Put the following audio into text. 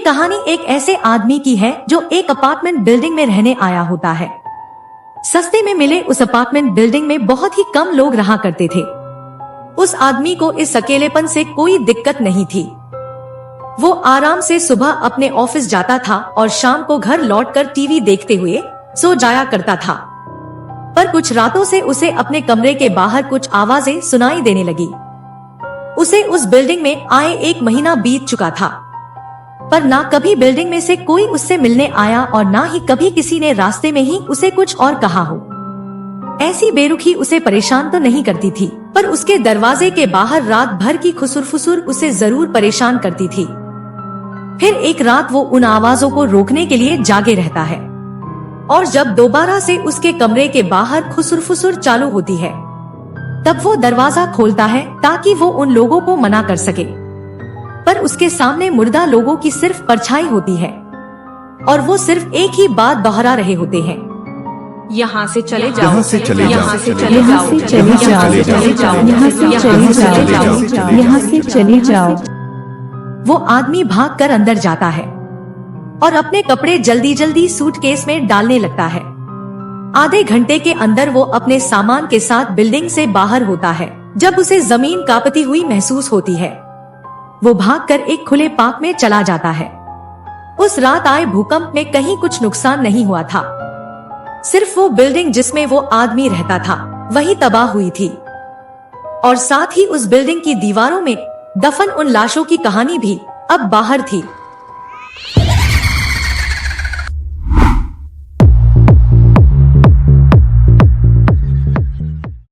कहानी एक ऐसे आदमी की है जो एक अपार्टमेंट बिल्डिंग में रहने आया होता है। सस्ते में मिले उस अपार्टमेंट बिल्डिंग में बहुत ही कम लोग रहा करते थे। उस आदमी को इस अकेलेपन से कोई दिक्कत नहीं थी। वो आराम से सुबह अपने ऑफिस जाता था और शाम को घर लौटकर टीवी देखते हुए सो जाया करता था। पर कुछ रातों से उसे अपने कमरे के बाहर कुछ आवाजें सुनाई देने लगी। उसे उस बिल्डिंग में आए 1 महीना बीत चुका था, पर ना कभी बिल्डिंग में से कोई उससे मिलने आया और ना ही कभी किसी ने रास्ते में ही उसे कुछ और कहा हो। ऐसी बेरुखी उसे परेशान तो नहीं करती थी, पर उसके दरवाजे के बाहर रात भर की खुसुर-फुसुर उसे जरूर परेशान करती थी। फिर एक रात वो उन आवाजों को रोकने के लिए जागे रहता है और जब दोबारा से उसके कमरे के बाहर खुसुर-फुसुर चालू होती है, तब वो दरवाजा खोलता है ताकि वो उन लोगों को मना कर सके। पर उसके सामने मुर्दा लोगों की सिर्फ परछाई होती है और वो सिर्फ एक ही बात दोहरा रहे होते हैं, यहाँ से चले जाओ, यहाँ से चले यहाँ जाओ, से चले जाओ, यहाँ से चले जाओ, यहाँ से चले जाओ, यहाँ से चले जाओ। वो आदमी भागकर अंदर जाता है और अपने कपड़े जल्दी जल्दी सूटकेस में डालने लगता है। आधे घंटे के अंदर वो अपने सामान के साथ बिल्डिंग से बाहर होता है। जब उसे जमीन कांपती हुई महसूस होती है, वो भागकर एक खुले पार्क में चला जाता है। उस रात आए भूकंप में कहीं कुछ नुकसान नहीं हुआ था, सिर्फ वो बिल्डिंग जिसमें वो आदमी रहता था वही तबाह हुई थी और साथ ही उस बिल्डिंग की दीवारों में दफन उन लाशों की कहानी भी अब बाहर थी।